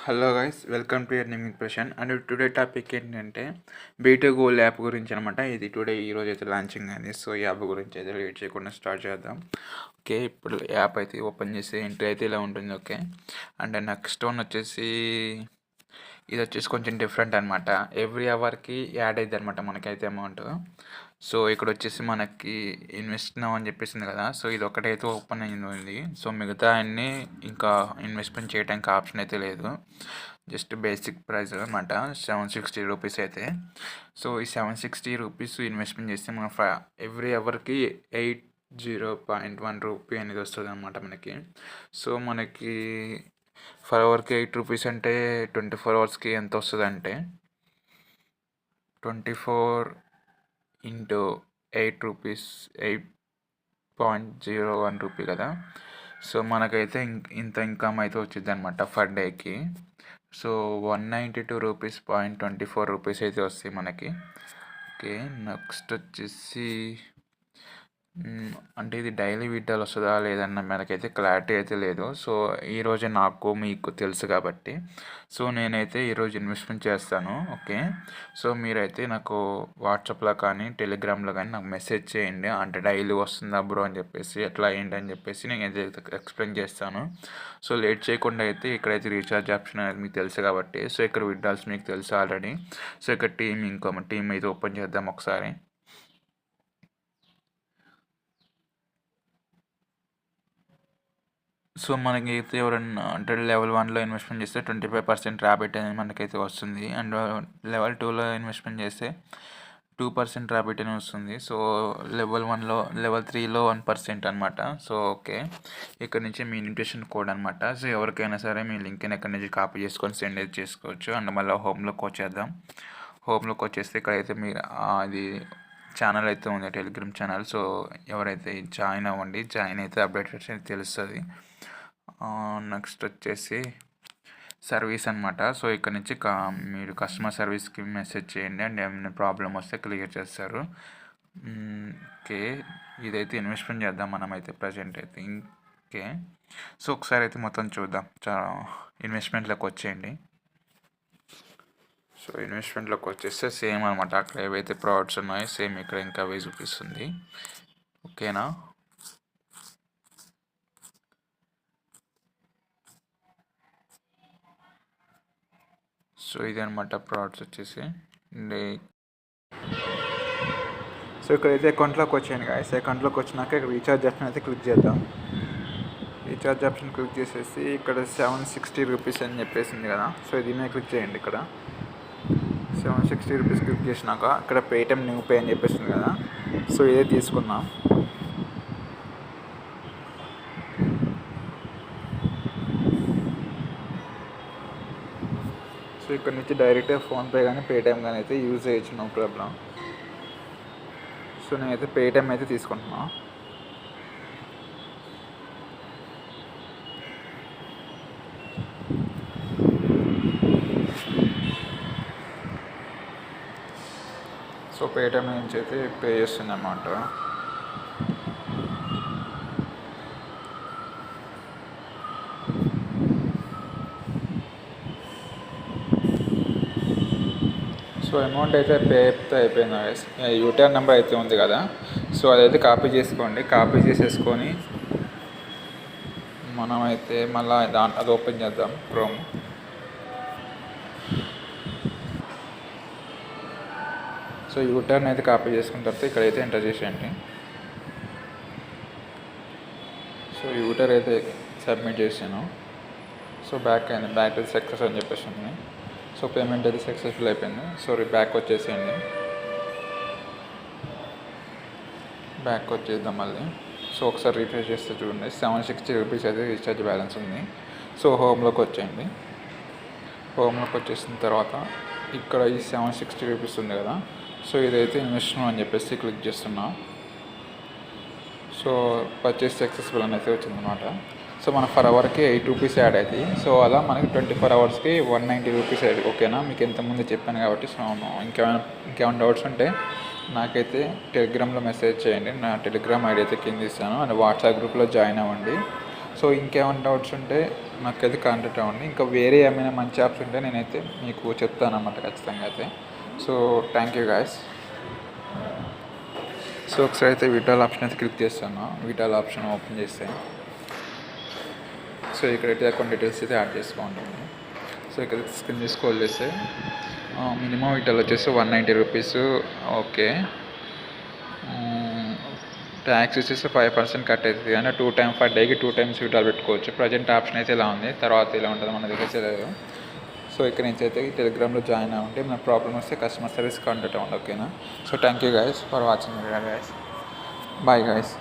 Hello guys, welcome to your naming Prashanth. And today topic ఏంటంటే beta gold app గురించి అనమాట. ఇది ఈరోజు అయితే లాంచింగ్ అయింది. సో ఈ యాప్ గురించి అయితే లేట్ చేయకుండా స్టార్ట్ చేద్దాం. ఓకే, ఇప్పుడు యాప్ అయితే ఓపెన్ చేసి ఎంట్రీ అయితే ఇలా ఉంటుంది. ఓకే, అండ్ నెక్స్ట్ వన్ వచ్చేసి ఇది వచ్చేసి కొంచెం డిఫరెంట్ అనమాట. ఎవ్రీ అవర్కి యాడ్ అయ్యింది అనమాట మనకైతే అమౌంట్. సో ఇక్కడ వచ్చేసి మనకి ఇన్వెస్ట్ నౌ అని చెప్పేసింది కదా. సో ఇది ఒకటైతే ఓపెన్ అయింది. సో మిగతా అన్నీ ఇంకా ఇన్వెస్ట్మెంట్ చేయడానికి ఆప్షన్ అయితే లేదు. జస్ట్ బేసిక్ ప్రైస్ అనమాట, 760 రూపీస్ అయితే. సో ఈ 760 రూపీస్ ఇన్వెస్ట్మెంట్ చేస్తే మనం ఎవ్రీ అవర్కి 80.1 రూపీ అనేది వస్తుంది అనమాట మనకి. సో మనకి ఫర్ అవర్కి 8 రూపీస్ అంటే 24 అవర్స్కి ఎంత వస్తుంది అంటే 24 ఇంటూ 8 రూపీస్ 8.01 రూపీ కదా. సో మనకైతే ఇంత ఇన్కమ్ అయితే వచ్చింది అనమాట ఫర్ డేకి. సో 192 రూపీస్ 24 రూపీస్ అయితే వస్తాయి మనకి. ఓకే, నెక్స్ట్ వచ్చేసి అంటే ఇది డైలీ విత్డ్రాల్ వస్తుందా లేదన్న మనకైతే క్లారిటీ అయితే లేదు. సో ఈరోజే నాకు మీకు తెలుసు కాబట్టి సో నేనైతే ఈరోజు ఇన్వెస్ట్మెంట్ చేస్తాను. ఓకే, సో మీరైతే నాకు వాట్సాప్లో కానీ టెలిగ్రామ్లో కానీ నాకు మెసేజ్ చేయండి, అంటే డైలీ వస్తుందా బ్రో అని చెప్పేసి, ఎట్లా ఏంటి అని చెప్పేసి నేను అయితే ఎక్స్ప్లెయిన్ చేస్తాను. సో లేట్ చేయకుండా అయితే ఇక్కడైతే రీఛార్జ్ ఆప్షన్ అనేది మీకు తెలుసు కాబట్టి, సో ఇక్కడ విత్డ్రాల్స్ మీకు తెలుసు ఆల్రెడీ. సో ఇక్కడ టీమ్ అయితే ఓపెన్ చేద్దాం ఒకసారి. సో మనకైతే ఎవరైనా అంటే లెవెల్ 1లో ఇన్వెస్ట్మెంట్ చేస్తే 25% రాబిట్ అనేది మనకైతే వస్తుంది. అండ్ లెవెల్ 2లో ఇన్వెస్ట్మెంట్ చేస్తే 2% రాబిట్ అని వస్తుంది. సో లెవెల్ 1లో లెవెల్ 3లో 1% అనమాట. సో ఓకే, ఇక్కడ నుంచి మీ ఇన్విటేషన్ కోడ్ అనమాట. సో ఎవరికైనా సరే మీ లింక్ని ఎక్కడి నుంచి కాపీ చేసుకొని సెండ్ అయితే చేసుకోవచ్చు. అండ్ మళ్ళీ హోమ్లోకి వచ్చేద్దాం. హోమ్లోకి వచ్చేస్తే ఇక్కడైతే మీరు అది ఛానల్ అయితే ఉంది, టెలిగ్రామ్ ఛానల్. సో ఎవరైతే జాయిన్ అవ్వండి, జాయిన్ అయితే అప్డేట్స్ అయితే తెలుస్తుంది. నెక్స్ట్ వచ్చేసి సర్వీస్ అనమాట. సో ఇక్కడ నుంచి మీరు కస్టమర్ సర్వీస్కి మెసేజ్ చేయండి అండ్ ఏమైనా ప్రాబ్లం వస్తే క్లియర్ చేస్తారు. ఓకే, ఇదైతే ఇన్వెస్ట్మెంట్ చేద్దాం మనమైతే ప్రజెంట్ అయితే. ఓకే, సో ఒకసారి అయితే మొత్తం చూద్దాం. ఇన్వెస్ట్మెంట్లోకి వచ్చేయండి. సో ఇన్వెస్ట్మెంట్లోకి వచ్చేస్తే సేమ్ అనమాట, అక్కడ ఏవైతే ప్రోడక్ట్స్ ఉన్నాయో సేమ్ ఇక్కడ ఇంకా అవే చూపిస్తుంది. ఓకేనా. సో ఇది అనమాట ప్రోడక్ట్స్ వచ్చేసి. సో ఇక్కడైతే అకౌంట్లోకి వచ్చాను గాయస్. అకౌంట్లోకి వచ్చినాక ఇక్కడ రీఛార్జ్ ఆప్షన్ అయితే క్లిక్ చేద్దాం. రీఛార్జ్ ఆప్షన్ క్లిక్ చేసేసి ఇక్కడ 760 రూపీస్ అని చెప్పేసింది కదా. సో ఇది మీద క్లిక్ చేయండి. ఇక్కడ 760 రూపీస్ క్లిక్ చేసినాక ఇక్కడ పేటిఎం న్యూ పే అని చెప్పేసింది కదా. సో ఇదే తీసుకుందాం. సో ఇక్కడ నుంచి డైరెక్ట్గా ఫోన్పే కానీ పేటిఎం కానీ అయితే యూజ్ చేయొచ్చు, నో ప్రాబ్లం. సో నేనైతే పేటిఎం అయితే తీసుకుంటున్నా. సో పేటిఎం నుంచి అయితే పే చేస్తుంది అన్నమాట. సో అమౌంట్ అయితే పే అయిపోయింది. యూటీఆర్ నెంబర్ అయితే ఉంది కదా. సో అదైతే కాపీ చేసుకోండి. కాపీ చేసేసుకొని మనమైతే మళ్ళీ అది ఓపెన్ చేద్దాం క్రోమ్. సో యూటర్న్ అయితే కాపీ చేసుకున్న తర్వాత ఇక్కడైతే ఎంటర్ చేసేయండి. సో యూటర్ అయితే సబ్మిట్ చేసాను. సో బ్యాక్ అయింది, బ్యాక్ అయితే సక్సెస్ అని చెప్పేసి ఉంది. సో పేమెంట్ అయితే సక్సెస్ఫుల్ అయిపోయింది. సో బ్యాక్ వచ్చేసేయండి. బ్యాక్ వచ్చేద్దాం మళ్ళీ. సో ఒకసారి రీఫ్రెష్ చేస్తే చూడండి 760 రూపీస్ అయితే రీఛార్జ్ బ్యాలెన్స్ ఉంది. సో హోమ్లోకి వచ్చేయండి. హోమ్లోకి వచ్చేసిన తర్వాత ఇక్కడ ఈ 760 రూపీస్ ఉంది కదా. సో ఇదైతే ఇన్వెస్ట్మెంట్ అని చెప్పేసి క్లిక్ చేస్తున్నా. సో పర్చేస్ సక్సెస్ఫుల్ అని అయితే వచ్చిందన్నమాట. సో మన ఫర్ అవర్కి 8 రూపీస్ యాడ్ అవుతాయి. సో అలా మనకి 24 అవర్స్కి 190 రూపీస్ అయ్యి. ఓకేనా, మీకు ఎంతమంది చెప్పాను కాబట్టి. సో ఇంకేమైనా డౌట్స్ ఉంటే నాకైతే టెలిగ్రామ్లో మెసేజ్ చేయండి. నా టెలిగ్రామ్ ఐడి అయితే కింద ఇస్తాను. అండ్ వాట్సాప్ గ్రూప్లో జాయిన్ అవ్వండి. సో ఇంకేమైనా డౌట్స్ ఉంటే నాకైతే కాంటాక్ట్ అవ్వండి. ఇంకా వేరే ఏమైనా మంచి యాప్స్ ఉంటే నేనైతే మీకు చెప్తాను అన్నమాట ఖచ్చితంగా అయితే. So thank you guys. So ఒకసారి అయితే విటాల్ ఆప్షన్ అయితే క్లిక్ చేస్తాను. విటాల్ ఆప్షన్ ఓపెన్ చేస్తే సో ఇక్కడైతే అకౌంట్ డీటెయిల్స్ అయితే యాడ్ చేసుకోండి. సో ఇక్కడ స్క్రీన్ స్క్రోల్ చేస్తే మినిమం విటాల్ వచ్చేసి 190 రూపీస్. ఓకే, ట్యాక్స్ వచ్చేసి 5% కట్ అవుతుంది. అంటే 2 టైమ్స్ పర్ డేకి 2 టైమ్స్ విటాల్ పెట్టుకోవచ్చు. ప్రజెంట్ ఆప్షన్ అయితే ఇలా ఉంది, తర్వాత ఇలా ఉంటుంది మన దగ్గర తెలియదు. సో ఇక్కడ నుంచి అయితే టెలిగ్రామ్లో జాయిన్ అవ్వండి. మన ప్రాబ్లమ్ వస్తే కస్టమర్ సర్వీస్ కాంటాక్ట్ అవ్వండి. ఓకేనా? So thank you guys for watching. Guys bye guys.